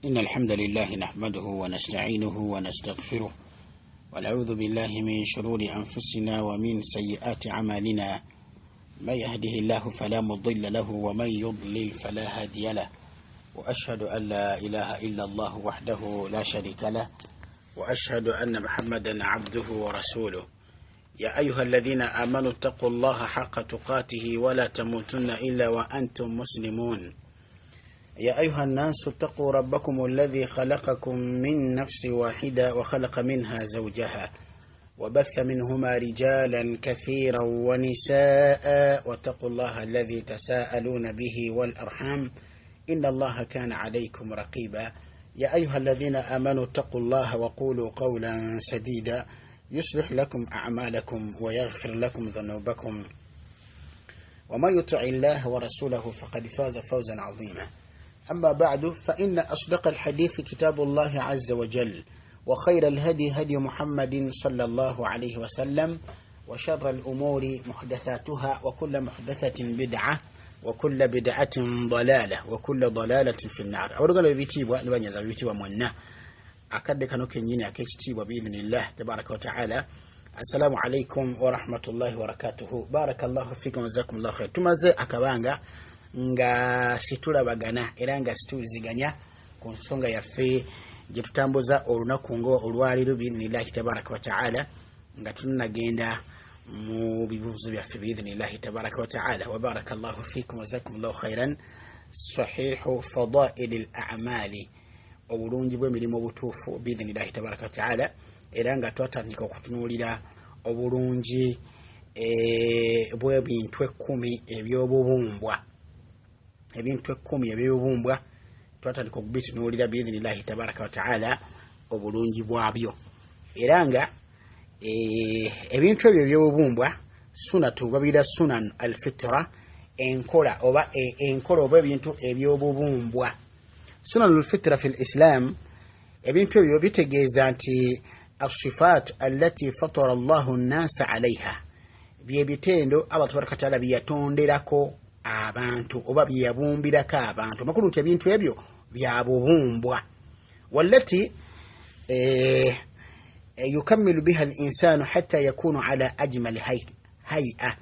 إن الحمد لله نحمده ونستعينه ونستغفره ونعوذ بالله من شرور أنفسنا ومن سيئات أعمالنا. من يهده الله فلا مضل له ومن يضلل فلا هادي له، وأشهد أن لا إله إلا الله وحده لا شريك له، وأشهد أن محمدا عبده ورسوله. يا أيها الذين آمنوا اتقوا الله حق تقاته ولا تموتن إلا وأنتم مسلمون. يا أيها الناس اتقوا ربكم الذي خلقكم من نفس واحدة وخلق منها زوجها وبث منهما رجالا كثيرا ونساء، واتقوا الله الذي تساءلون به والأرحام إن الله كان عليكم رقيبا. يا أيها الذين آمنوا اتقوا الله وقولوا قولا سديدا يصلح لكم أعمالكم ويغفر لكم ذنوبكم، ومن يطع الله ورسوله فقد فاز فوزا عظيما. أما بعد، فإن أصدق الحديث كتاب الله عز وجل، وخير الهدي هدي محمد صلى الله عليه وسلم، وشر الأمور محدثاتها، وكل محدثة بدعة، وكل بدعة ضلالة، وكل ضلالة في النار. أولا بيتيبوا لبنيا بيتيبوا منا أكد كانوا كنيني أكيتيبوا بإذن الله تبارك وتعالى. السلام عليكم ورحمة الله وبركاته. بارك الله فيكم وجزاكم الله خير. tumaze akabanga nga situla bagana era nga situliziganya ku nsonga yaffe gye tutambuza olunaku ngo olwaliro biidhnillahi tabaraka wa taala, nga tunagenda mu bibuuzo byaffe biidhnillahi tabaraka wa taala. wa barakallahu fikum wa jazakumullahu khairan. sahihu fadaili al-a'mali, obulungi bw'emirimu obutuufu biidhnillahi tabaraka wa taala, era nga twatandika okutunuulira obulungi bw'ebintu 10 ebyobubumbwa. ebintu 10 ebyobubumbwa twatandika okubitunuulira biidhnillahi tabaraka wa taala obulungi bwabyo, era nga ebintu ebyo ebyobubumbwa sunatu babira sunan al-fitra, enkola oba ebintu ebyobubumbwa. sunan al-fitra fi al-islam, ebintu ebyo bitegeeza nti as-sifat allati fatara Allahu an-nasa 'alayha, byebitendo Allah tabaraka wa taala byatonderako abantu oba byabumbirako abantu. makulu nti ebintu ebyo byabubumbwa. wallati yukammilu biha al-insanu hatta yakunu ala ajmal hay'a,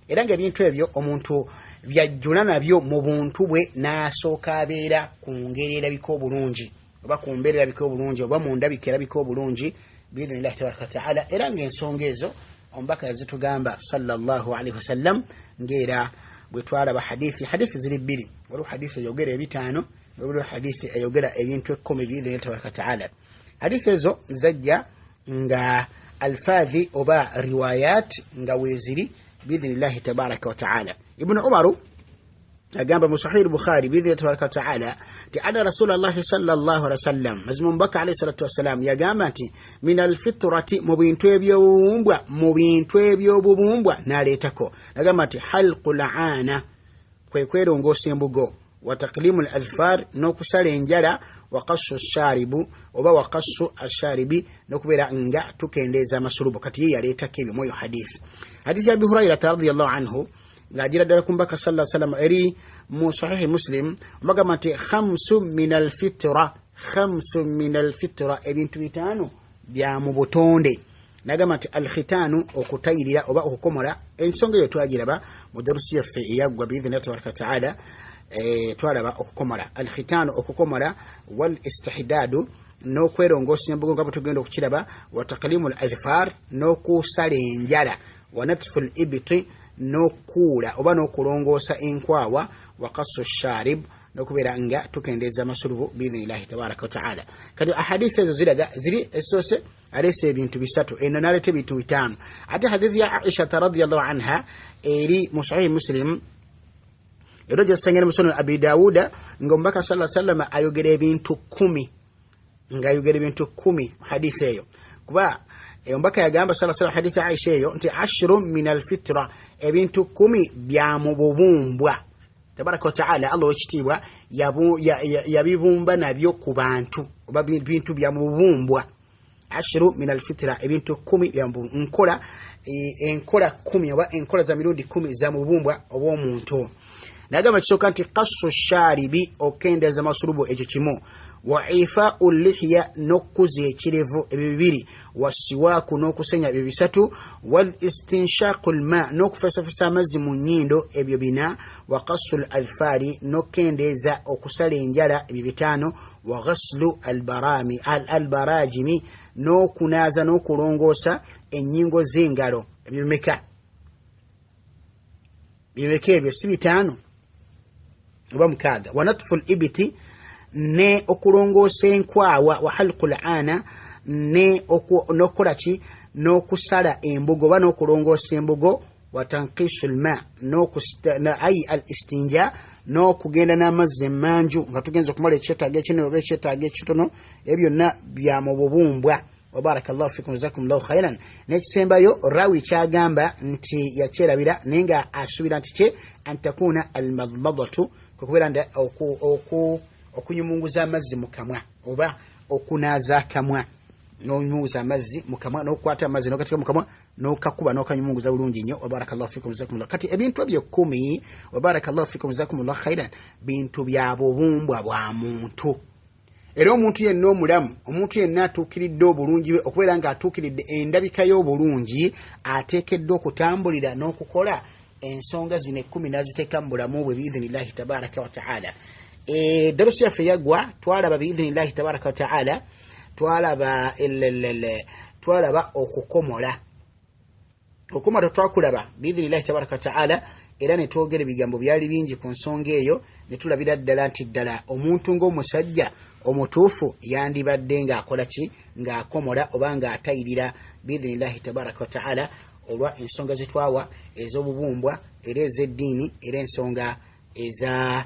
era nga ebintu ebyo omuntu byajjula nabyo mu buntu bwe n'asooka abeera ku ngeri erabika obulungi, oba ku mbeera erabika obulungi, oba mu ndabika erabika obulungi biidhnillahi tabaraka wa taala. era ng'ensonga ezo omubaka yazitugamba sallallahu alaihi wasallam, ng'era bwe twalaba hadithi ziri 2, waliwo hadithi eyogera 5, waliwo hadithi eyogera ebintu 10 biidhnillahi tabaraka wa taala. hadithi ezo zajja nga alfadhi oba riwayat nga weziri biidhnillahi tabaraka wa taala. ibn Umaru agamba mu sahih al-Bukhari biidhnillahi tabaraka wa taala ti ana Rasulullah sallallahu alaihi wasallam, mazmun baka alayhi salatu wassalam, yagamba nti min al-fitrati, mu bintu ebyobubumbwa naleetako, nagamba nti halqul aana, kwe kwerongoosa embugo, wa taqlimu al-adfar, n'okusala enjala, wa qassu sharibu oba wa qassu asharibi, n'okubeera nga tukendeeza amasulubu. kati ye yaleetako ebyo mu hadithi ya Abi Hurairah radhiyallahu anhu, ng'agira ddala ku mbaka sallallahu alaihi wasallam eri mu sahihi Muslim, bagamba nti 5 min al-fitra, ebintu 5 bya mu butonde. nagamba nti al-khitanu, okutayirira oba okukomola. ensonga eyo twagiraba mu darusi yaffe eyaggwa biidhnillahi tabaraka wa taala. twalaba okukomola, al-khitanu okukomola, wal istihdadu n'okwerongoosa embugo nga bwe tugenda okukiraba, wa taqlimu al-adfar n'okusala enjala, wa natfu al-ibti n'okuula oba n'okulongoosa enkwawa, wa qassu sharib n'okubeera nga tukendeeza amasulubu biidhnillahi tabaraka wa taala. kati ahadithi ezo ziraga ziri esose alese ebintu 3, eno nalete ebintu 5. ate hadithi ya Aisha radhiyallahu anha eri mu sahih Muslim, ero jasangene mu sunan Abi Dawuda, nga mbaka sallallahu alaihi wasallam ayogera ebintu 10, nga ayogera ebintu 10 hadithi eyo. kuba mbaka yagamba sallallahu alaihi wasallam hadithi Aisha eyo nti 10 min al-fitra, ebintu 10 bya mu bubumbwa. tabaraka wa taala Allah wekitiibwa yabibumba nabyo ku bantu oba bintu bya mu bubumbwa. 10 min al-fitra, ebintu 10 bya mu enkola 10 oba enkola za mirundi 10 za mu bubumbwa obw'omuntu. nagamba kisoka nti qassu sharibi okendeza masulubu ekyo kimu wa ifa'u lihya nokuzi ekirevu ebyo bibiri wasiwaku n'okusenya ebyo bisatu wal istinshaqu alma n'okufesafesa amazzi mu nnyindo ebyo bina wa qassu alfari n'okendeza okusala enjala ebyo bitano wa ghaslu albarajimi n'okunaaza n'okulongoosa ennyingo z'engalo ebyo bimeka ebyo si bitano oba mukaaga wa natfu libiti ne okulongoosa enkwawa wa halqul ana ne okukola ki n'okusala embugo oba n'okulongoosa embugo wa tanqisu lma ay al istinja n'okugenda n'amazzi emanju nga tugenza okumala ekyetaago ekinene oba ekyetaago ekitono ebyo byonna bya mu bubumbwa wabarakallahu fikum jazakumullahu khairan nekisembayo rawi kyagamba nti yakyerabira naye nga asuubira nti kye antakuna almadmadatu kukubeera nda okunyumunguza amazzi mu kamwa oba okunaaza akamwa n'onyumunguza amazzi mu kamwa n'okukwata amazzi n'okateeka mu kamwa n'okakuba n'okanyumunguza bulungi nnyo wabarakallahu fikum jazakumullahu kati ebintu ebyo 10 wabarakallahu fikum jazakumullahu khairan bintu bya bubumbwa bwa muntu era omuntu yenna omulamu omuntu yenna atuukiridde obulungi bwe okubeera nga atuukiridde endabika y'obulungi ateekeddwa okutambulira n'okukola ensonga zino 10 n'aziteeka mu bulamu bwe biidhinillahi tabaraka wa taala darusi yaffe yagwa twalaba biidhinillahi tabaraka wa taala twalaba okukomola twakulaba biidhinillahi tabaraka wa taala era ne twogera ebigambo byali bingi ku nsonga eyo ne tulabira ddala nti ddala omuntu ng'omusajja omutuufu yandibadde ng'akola ki ng'akomola oba ng'atayirira biidhinillahi tabaraka wa taala olwa ensonga zetwawa ez'obubumbwa era ez'eddiini era ensonga eza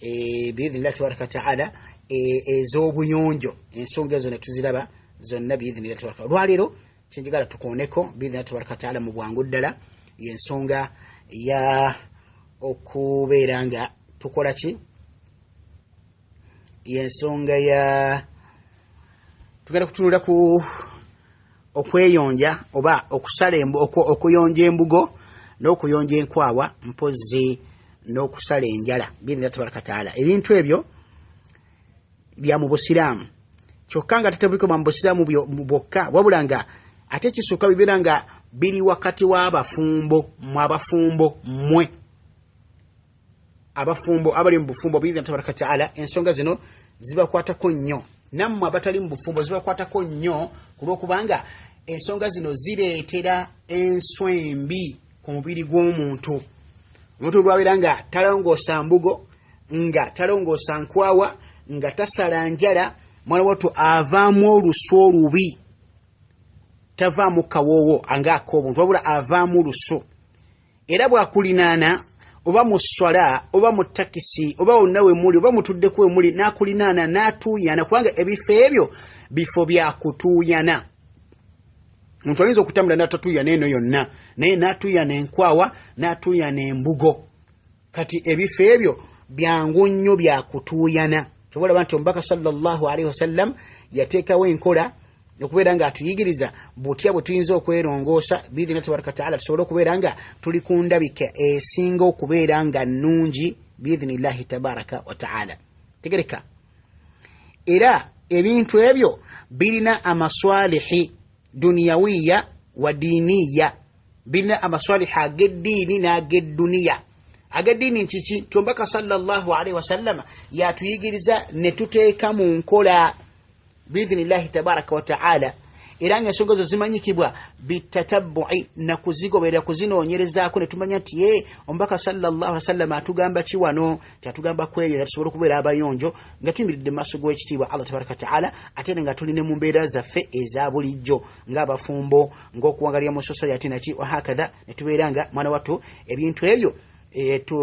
biidhinillahi tabaraka wa taala ez'obuyonjo ensonga ezo ne tuziraba zonna biidhinillahi tabaraka olwaleero kyenjagala tukooneko biidhinillahi tabaraka wa taala mu bwangu ddala y'ensonga ya okubeera nga tukola ki y'ensonga ya tugenda kutunula ku okweyonja oba okusala okuyonja embugo n'okuyonja enkwawa mpozi n'okusala enjala biidhinillahi tabaraka wa taala ebintu ebyo bya mu busiraamu kyokka nga tetebulikoma mu busiraamu bwokka wabula nga ate kisooka bibeera nga biri wakati w'abafumbo mmwe abafumbo abali mu bufumbo biidhinillahi tabaraka wa taala ensonga zino zibakwatako nnyo nammwe abatali mu bufumbo zibakwatako nnyo kulwokubanga ensonga zino zireetera enswembi ku mubiri gw'omuntu omuntu olwabeera nga talongoosa mbugo nga talongoosa nkwawa nga tasala njala mwana wattu avaamu olusu olubi tavaamu kawoowo angaak'obuntu wabula avaamu olusu era bwakulinaana oba mu swala oba mu takisi oba wonna wemuli oba mutuddeko wemuli n'akulinaana n'atuuyana kubanga ebifo ebyo bifo bya kutuuyana omuntu ayinza okutambula n'atatuuyana eno yonna naye n'atuuyana enkwawa n'atuuyana embugo kati ebifo ebyo byangu nnyo bya kutuuyana kyobalaba nti omubaka sallallahu alaihi wasallam yateekawo enkola okubeera nga atuyigiriza butya bwe tuyinza okwerongoosa biidhinillahi tabaraka wa taala tusobole okubeera nga tuli ku ndabika esinga okubeera nga nnungi biidhinillahi tabaraka wa taala tegereka era ebintu ebyo birina amaswalihi duniyawiya wa diiniya birina amaswalihi ag'eddiini n'ag'edduniya ag'eddiini nkiki omubaka sallallahu alaihi wasallam yatuyigiriza ne tuteeka mu nkola biidhinillahi tabaraka wa taala era nga ensonga zo zimanyikibwa bitatabu'i na kuzigoberera kuzinoonyerezaako ne tumanya nti omubaka sallallahu alaihi wasallam atugamba ki wano tyatugamba kweyo tusobole okubeera abayonjo nga tuyimiridde mu maaso g'ekitiibwa Allah tabaraka wa taala ate nga tuli ne mu mbeera zaffe eza bulijjo ng'abafumbo ng'okuwangalira mu society naki wahakadha ne tubeera nga mwana wattu ebintu ebyo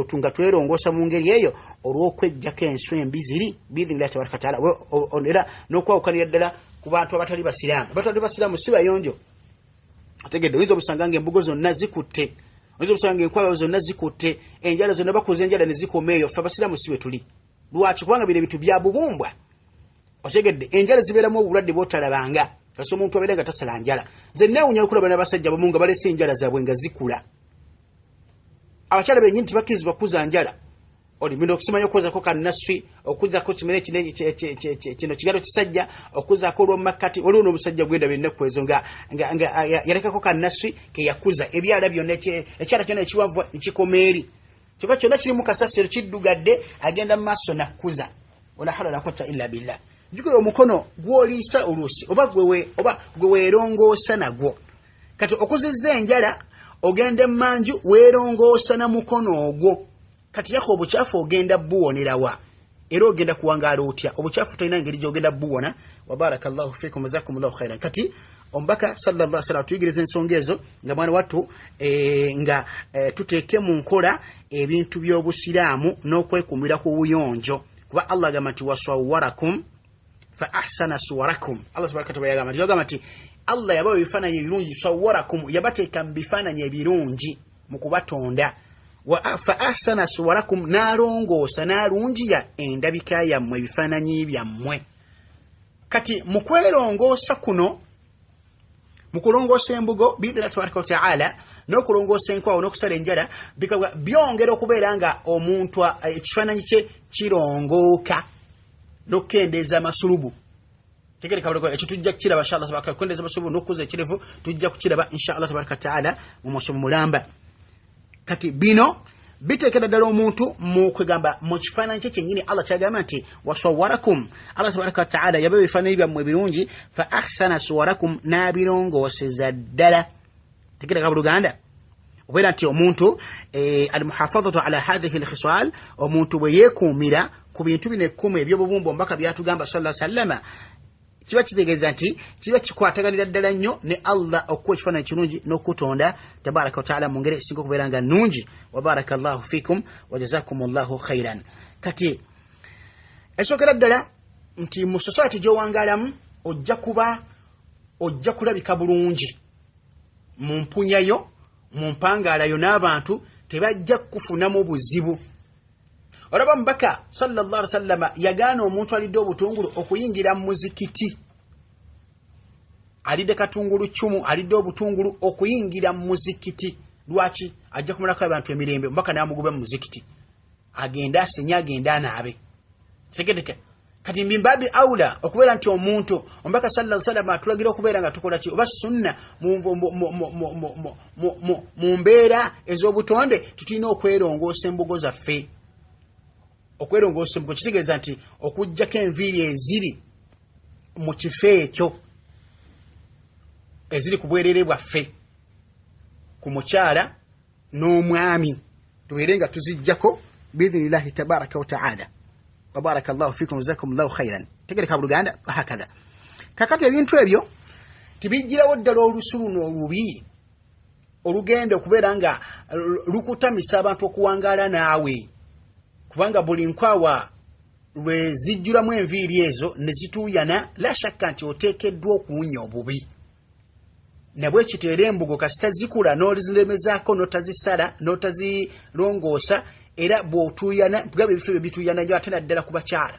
tunga twerongoosa mu ngeri eyo olw'okweggyako enswembi ziri biidhinillahi tabaraka wa taala era n'okwawukanira ddala ku bantu abatali basiraamu abatali basiraamu si bayonjo ategedde oyinza obusanga nga embugo zonna zikutte oyinza obusanga nga enkwawa zonna zikutte enjala zonna bakoze enjala ne zikoma eyo ffe abasiraamu si bwe tuli lwaki kubanga bino ebintu bya bubumbwa otegedde enjala zibeeramu obulwadde bw'otalabanga kasi omuntu abeera nga tasala njala nze neewunya okulaba n'abasajja bamu nga balese enjala zaabwe nga zikula abakyala bennyini tibakkirizibwa kuza njala oli mindo okusimayo okuza ko kanaswi okuza ko kimere kino kigalo kisajja okuza ko lwo makati oli ono omusajja gwenda binne kwezo nga yaleka ko kanaswi ke yakuza ebyala byonna ekyala kyonna ekiwavu nkikomeri kiko kyonna kiri mu kasasiro kiddugadde agenda maaso nakuza wala hawla wala quwwata illa billah jukira omukono gwolisa olusi oba gwe weerongoosa nagwo kati okuzizza enjala ogende manju weerongoosa na mukono ogwo kati yako obuchafu ogenda buwonerawa era ogenda kuwangaala otya obuchafu tolina ngeri gyogenda buwona wa barakallahu fikum jazakumullahu khairan kati ombaka sallallahu alaihi wasallam tuyigiriza ensonga ezo nga mwana wattu nga tuteeke mu nkola ebintu by'obusiraamu n'okwekumira ku buyonjo kuba Allah agamba nti wasawwarakum fa ahsana suwarakum Allah subhanahu wa ta'ala yagamba nti Allah yabawa ebifaananyi ebirungi sawwarakum yabateeka mu bifaananyi ebirungi mu kubatonda wa fa ahsana suwarakum nalongoosa nalungiya endabika yammwe ebifaananyi byammwe kati mu kwerongoosa kuno mu kulongoosa embugo biidhina tabaraka wa ta'ala n'okulongoosa enkwawo n'okusala enjala byongera okubeera nga omuntu ekifaananyi kye kirongooka n'okukendeeza amasulubu tegereka bulego ekyo tujja kukiraba inshallah tabaraka kukendeeza amasulubu n'okuza ekirevu tujja kukiraba inshallah tabaraka ta'ala mu mwasomo mulamba kati bino biteekera ddala omuntu mu kwegamba mu kifaananyi kye kyennyini Allah kyagamba nti wasawwarakum Allah tabaraka wa ta'ala yabawa ebifaananyi byammwe ebirungi fa ahsana suwarakum n'abirongooseza ddala tegereka buluganda obeera nti omuntu almuhafadhatu ala hadhihi alkhisal omuntu bwe yeekuumira ku bintu bino ekkumi eby'obubumbo mbaka byatugamba sallallahu alaihi wasallam kiba kitegeeza nti kiba kikwataganira ddala nnyo ne Allah okuwa ekifaananyi kirungi n'okutonda tabaraka wa ta'ala mu ngeri esinga okubeera nga nnungi wa barakallahu fikum wa jazakumullahu khairan kati esookera ddala nti mu society gy'owangaalamu ojja kulabika bulungi mu mpunyayo mu mpangaalayo n'abantu tebajja kufunamu buzibu olaba mubaka sallallahu alaihi wasallam yagaana omuntu alidde obutungulu okuyingira mu muzikiti alidde katungulu chumu alidde obutungulu okuyingira mu muzikiti lwaki ajja kumalako abantu emirembe mubaka n'amugube mu muzikiti agenda asenya agenda anaabe tekedeke kati mbimbabi aula okubeera nti omuntu ombaka sallallahu alaihi wasallam atulagira okubeera nga tukola ki oba sunna mu mbeera ez'obutonde tutulina okwerongoosa embugo zaffe okwerongoosa embugo kitegeeza nti okuggyako enviiri eziri mu kifo ekyo eziri ku bwerere bwaffe ku mukyala n'omwami tubeere nga tuziggyako biidhinillahi tabaraka wa ta'ala wa barakallahu fikum jazakumullahu khairan tegereka buluganda hakaza kakati ebintu ebyo tibijjirawo ddala olusulu n'olubi olugenda okubeera nga lukutamisa abantu okuwangaala naawe kubanga buli nkwawa lwe zijjulamu enviiri ezo ne zituuyana la shakka nti oteekeddwa okuwunya obubi nabwe kiteera embugo kasita zikula n'oliziremezaako n'otazisala n'otazirongoosa era bw'otuuyana bugaba ebifo ebyo bituuyana nyo ate naddala ku bakyala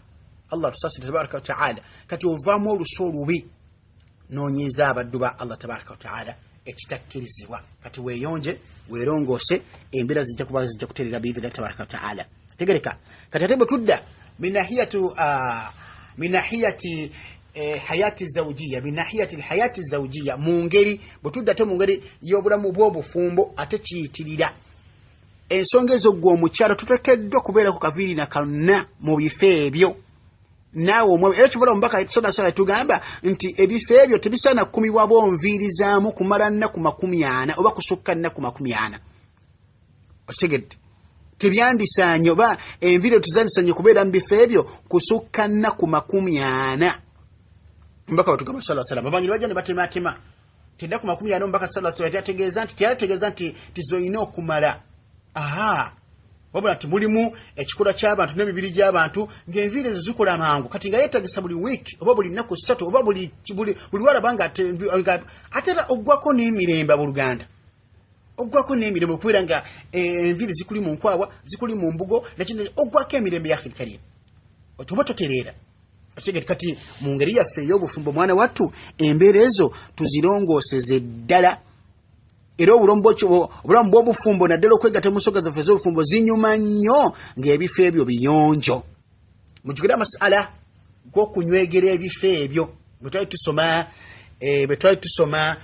Allah tusasire tabaraka wa ta'ala kati ovaamu olusu olubi noonyiza abaddu ba Allah tabaraka wa ta'ala ekitakkirizibwa kati weeyonje weerongoose embeera zijja kuba zijja kuteerera biidhina tabaraka wa ta'ala tegereka kati ate bwe tudda minahiyati hayati zawjiya minahiyati alhayati zawjiya mu ngeri bwe tudda ate mu ngeri y'obulamu bw'obufumbo ate kiyitirira ensonga ezo gwe omukyalo tuteekeddwa kubeera ku kaviiri na kaluna mu bifo ebyo naawe omwe era kibula omubaka sona tugamba nti ebifo ebyo tebisaana kukumibwa bonviirizaamu kumala nnaku 40 oba kusukka nnaku 40 okitegedde tebyandisaanye oba enviiri tuzandisanye kubeera mu bifo ebyo kusukka nnaku 40 mbaka batugamba sallallahu alaihi wasallam avanyi bajja ne batematema tennaku 40 mbaka sallallahu alaihi wasallam yategeeza nti tizoyina okumala wabula nti mulimu ekikula ky'abantu n'emibiri gy'abantu ng'enviiri ezo zikola mangu kati nga yeetagisa buli wiiki oba buli nnaku 3 oba buli walaba nga ate era oggwako n'emirembe abooluganda oggwako n'emirembe okubeera nga enviiri zikuli mu nkwawa zikuli mu mbugo nakino oggwako emirembe ya khirikaliya oba totereera kati mu ngeri yaffe ey'obufumbo mwana wattu embeera ezo tuzirongooseze ddala era obulamu bw'obufumbo naddala okwegatta mu nsonga zaffe ez'obufumbo zinyuma nnyo ng'ebifo ebyo biyonjo. Mujjukire amasala g'okunywegera ebifo ebyo bwe twali tusoma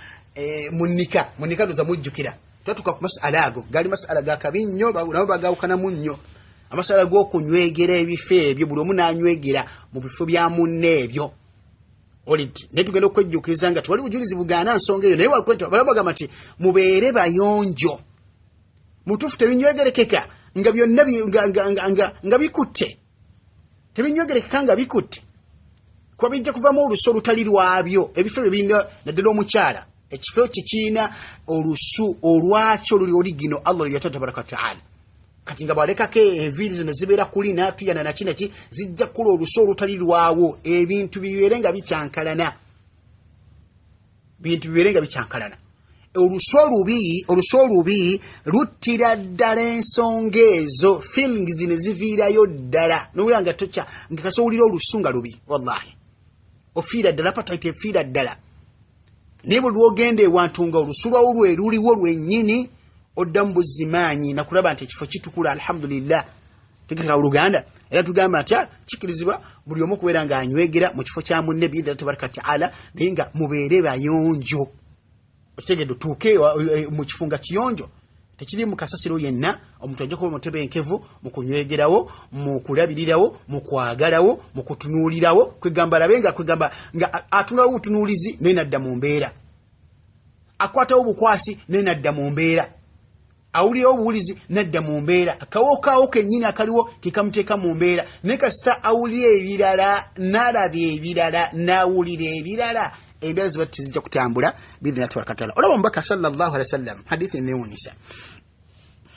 munika ndoza mujjukira twatuka ku masala ago gali masala ga kabi nnyo nabo bagawukanamu nnyo. Amasala g'okunywegera ebifo ebyo buli omu n'anywegera mu bifo bya munne ebyo. Olidi ne tugenda okwejjukiza nga twali bujulizi bugaana nsonga eyo naye wakweta balabagamba nti mubeere bayonjo mutuufu tebinywegerekeka nga byonna nga bikutte tebinywegerekeka nga bikutte kuba bijja kuvamu olusu olutali lwabyo. Ebifo ebyo birina naddala omukyala ekifo kikiina olusu olwakyo oluli oligino Allah lya tabaraka wa ta'ala. Kati nga balekako enviiri zino zibeera kuli n'atuyana nakinaki zijja kula olusu olutali lwawo ebintu bibeere nga bicyankalana. Olusu olubi luttira ddala ensonga ezo feelings ne ziviirayo ddala n'owulira nga tokya nga kasowulira olusu nga lubi wallahi ofiira ddala appetite efiira ddala. Naye bwe lwogenda ewantu nga olusu lwawo lwe luliwo lwennyini oddamu buzimaanyi nakulaba nti ekifo kitukula alhamdulillah. Tegeka Oluganda era tugamba nti kikirizibwa buli omu okubeera nga anywegera mu kifo kya munne biidha tabaraka ta'ala naye nga mubeere bayonjo. Okitegedde tuuke mu kifunga kiyonjo tekiri mu kasasiro yenna omuntu ajja kuba mutebenkevu mu kunywegerawo mu kulabirirawo mu kwagalawo mu kutunuulirawo kwegamba labenga kwegamba nga atulawo obutunuulizi naye nadda mu mbeera akwatawo obukwasi naye nadda mu mbeera awulirawo obuwulizi nadda mu mbeera akawokaawo kennyini akaliwo kikamuteeka mu mbeera naye kasita awulira ebirala n'alaba ebirala n'awulira ebirala embeera ziba tizijja kutambula biidhina tabaraka taala. Olaba omubaka sallallahu alaihi wasallam hadithi enewuunyisa.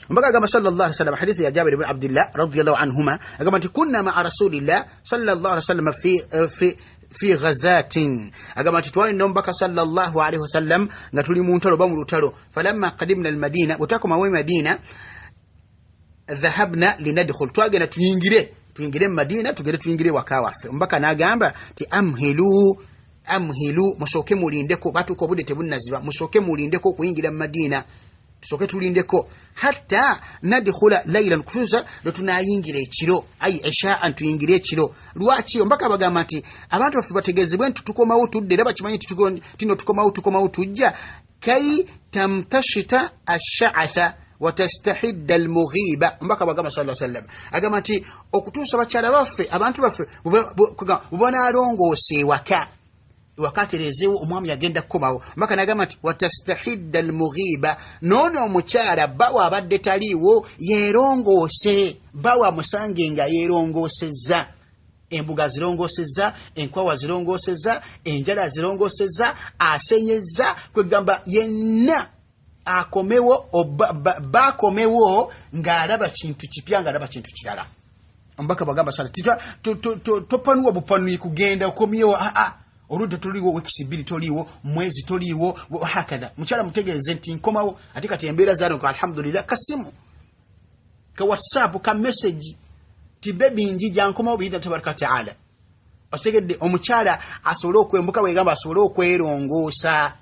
Omubaka agamba sallallahu alaihi wasallam hadithi ya Jabir ibn Abdillah radiyallahu anhuma agamba nti kunna ma'a rasulillah sallallahu alaihi wasallam fi ghazatin agamba nti twali n'omubaka sallallahu alaihi wasallam nga tuli mu ntalo ba mu lutalo falamma qadimna al-Madina butakoma we Madina dhahabna linadkhul twagenda tuyingire mu Madina tugere tuyingire waka waffe. Omubaka n'agamba ti amhilu musoke mulindeko batuko obudde tebunnaziba musoke mulindeko okuyingira mu Madina tusoke tulindeko hatta nadkhula laylan kutusa tunayingira ekiro ayi isha'an tuyingire ekiro. Lwaki ombaka bagamba nti abantu bafe bategezebwe nti tukomawo tudde era bakimanyi tino tukomawo tujja kai tamtashita ash-sha'atha wa tastahidda al-mughiba. Ombaka bagamba sallallahu alaihi wasallam agamba nti okutusa bakyala baffe abantu baffe bubona alongoose waka wakaterezewo omwami yagenda kukomawo. Mbaka nagamba nti watastahidda al-mughiba nono omukyala bawa abadde taliiwo yeerongoose bawa musange nga yeerongoosezza embuga zirongoosezza enkwawa zirongoosezza enjala zirongoosezza asenyezza kwegamba yenna akomewo bakomewo ng'alaba kintu kipya ng'alaba kintu kirala. Mbaka bagamba sana topanuwa bupanuyi kugenda okomyewo oludde toliwo wekisibiri toliwo mwezi toliwo hakadha mukyala mutegereze nti nkomawo ate kati embeera zaano ka alhamdulillah kasimu ka WhatsApp ka message ti baby njija nkomawo biidha tabaraka ta'ala. Otegedde omukyala asobole okwembuka wegamba asobole okwerongoosa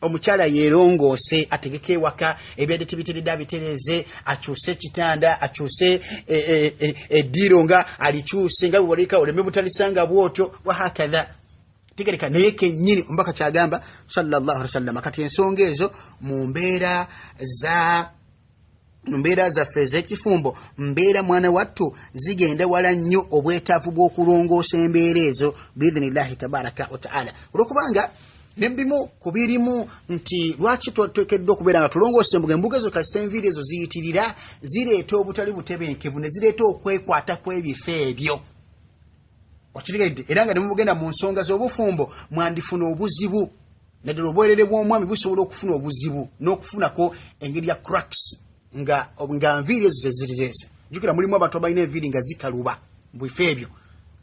omukyala yeerongoose ategeke ewaka ebyadde tibiteredde abitereze akyuse ekitanda akyuse eddiiro nga alikyuse nga bwewalika oleme butalisanga bwotyo wahakadha tigereka naye kennyini ombaka kyagamba sallallahu alaihi wasallam kati ensonga ezo mu mbeera zaffe ez'ekifumbo mbeera mwana wattu zigenda wala nnyo obwetaavu bw'okulongoosa embeera ezo biidhnillahi tabaraka wa ta'ala. Olwokubanga nembimu kubirimu nti lwaki twekeddwa okubeera nga tulongoose embuga ezo kasita enviiri ezo ziyitirira zireeta obutali butebenkevu ne zireeta okwekwata kw'ebifo ebyo. Okitegedde era nga nemugenda mu nsonga z'obufumbo mwandifuna obuzibu naddala obwerere bw'omwami busobola okufuna obuzibu n'okufunako engeri ya cracks nga nviiri ezo zezirireese. Jukira mulimu abantu abalina enviiri nga zikaluba mu bifo ebyo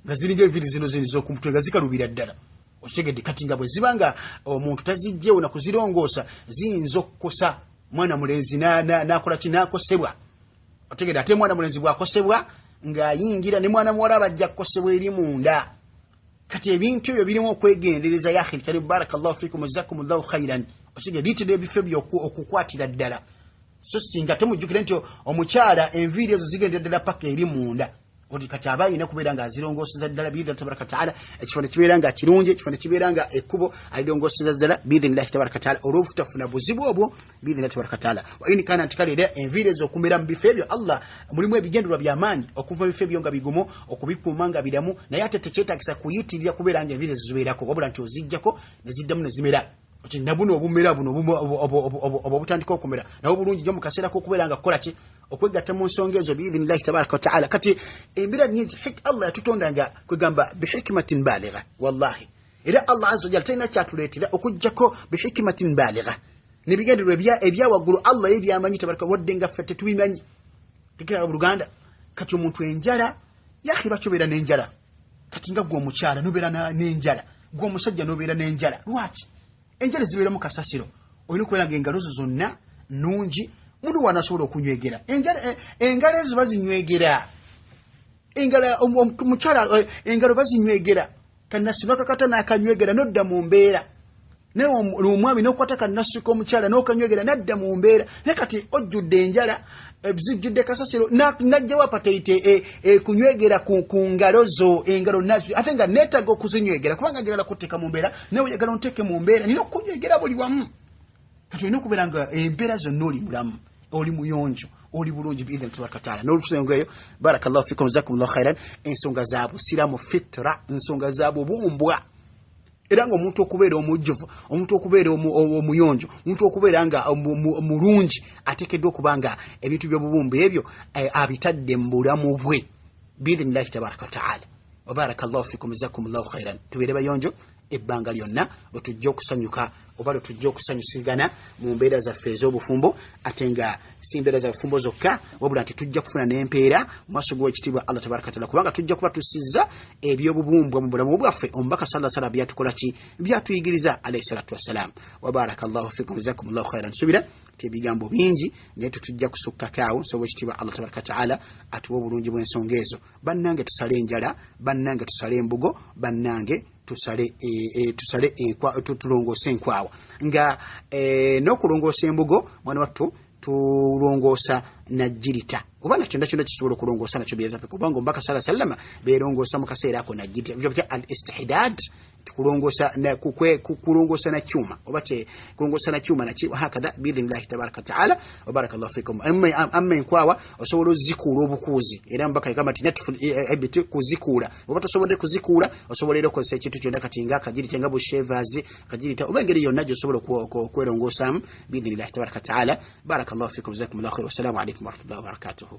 nga ziringa enviiri zino z'okumutwe nga zikalubira ddala. Okitegedde kati nga bwe ziba nga omuntu tazijjewo na kuzirongoosa ziyinza okukosa mwana mulenzi n'akola ki n'akosebwa. Okitegedde ate mwana mulenzi bw'akosebwa ng'ayingira ne mwana muwala bajja kukosebwa eri munda. Kati ebintu ebyo birimu okwegendereza ya akhiri kali barakallahu fikum jazakumullahu khairan. okige litide ebifo okukwatira ddala so singa temujjukire nti omukyala enviiri ezo zigenda ddala paka eri munda odi kati aba ina kubeera nga azirongoseza ddala biidhni tabaraka taala ekifo kibeera nga kirungi ekifo kibeera nga ekkubo alirongoseza ddala biidhni tabaraka taala olw'obutafuna buzibu obwo biidhni tabaraka taala wa in kana ntikalira enviiri ezo okumera mu bifo ebyo Allah mulimu ebigendererwa by'amaanyi okuva mu bifo ebyo nga bigumu okubikuuma nga biramu naye ate tekyetaagisa kuyitirira kubeera nga enviiri ezo zibeerako wabula nti oziggyako ne ziddamu ne zimera oti nabuno obumera buno obutandika okumera nabo bulungi gyo mu kaseera k'okubeera nga kukola ki okwegatta mu nsonga ezo biidhnillahi tabaraka wataala kati embira nyingi Allah yatutonda nga kwegamba bihikmatin baligha wallahi era Allah azza wajalla talina kyatuleetera okujjako bihikmatin baligha nebigendererwa ebya waggulu Allah yebyamanyi tabaraka wadde nga ffe tetubimanyi tekera Buluganda kati omuntu enjala yakhi lwaki obeera n'enjala kati nga gwe omukyala nobeera n'enjala gwe omusajja nobeera n'enjala lwaki enjala zibeera mu kasasiro olina okubeera nga engalo zo zonna nnungi mundu wanasobola okunywegera engalo ezo bazinywegera omukyala engalo bazinywegera kannasi nakakata n'akanywegera nodda mu mbeera naye omwami n'okwata kannasi k'omukyala n'okanywegera nadda mu mbeera naye kati ojjudde enjala zijjudde kasasiro najjawo apataite kunywegera ku ngalo zo engalo nazo ate nga neetaaga okuzinywegera kubanga njagala kuteeka mu mbeera nawe oyagala onteeke mu mbeera nina okunywegera buli wamu kati olina okubeera nga embeera zonna oli mulamu oli muyonjo oli bulungi biidhni tabaraka taala n'olusengo eyo barakallahu fikum jazakumullahu khairan ensonga zaabo siramu fitra ensonga zaabo bumbwa era nga omuntu okubeera omujjuvu omuntu okubeera omuyonjo omuntu okubeera nga mulungi ateekeddwa okuba nga ebintu by'obubumbu ebyo abitadde mu bulamu bwe biidhnillahi tabaraka wataala wa barakallahu fikum jazakumullahu khairan tubeere bayonjo ebbanga lyonna lwetujja okusanyuka oba lwetujja okusanyusigana mu mbeera zaffe ez'obufumbo ate nga si mbeera za bufumbo zokka wabula nti tujja kufuna n'empeera mu maaso g'owekitiibwa Allah tabaraka taala kubanga tujja kuba tusizza ebyobubumbwa mu bulamu bwaffe omubaka sallallahu alaihi wasallam byatukola ki byatuyigiriza alayhi salatu wassalaam wa barakallahu fikum jazakumullahu khairan nsubira ti ebigambo bingi naye tutujja kusukkakaawo nsobola ekitiibwa Allah tabaraka taala atuwa obulungi bw'ensonga ezo bannange tusale enjala bannange tusale embugo bannange tusale tulongose enkwawa nga n'okulongoosa embugo mwana wattu tulongoosa najjirita oba nakyo kyonna kisobola okulongoosa nakyo byetapeka kubanga omubaka sala sallama beerongoosa mu kaseera ako najjirita byo bya al istihdad tukulongoosa na kyuma oba kulongoosa na kyuma naki hakadha biidhnillahi tabaraka taala wa barakallahu fikum amma enkwawa osobola ozikuula obukuuzi era mbaka yagamba nti natful ebiti kuzikuula oba tosobodde kuzikuula osobola era okozesa ekintu kyonna kati nga akajirita nga bushevazi akajirita oba engeri yonna gy'osobola okwerongoosamu biidhnillahi tabaraka taala barakallahu fikum jazakumullahu khair wassalamu alaikum warahmatullahi wabarakatuh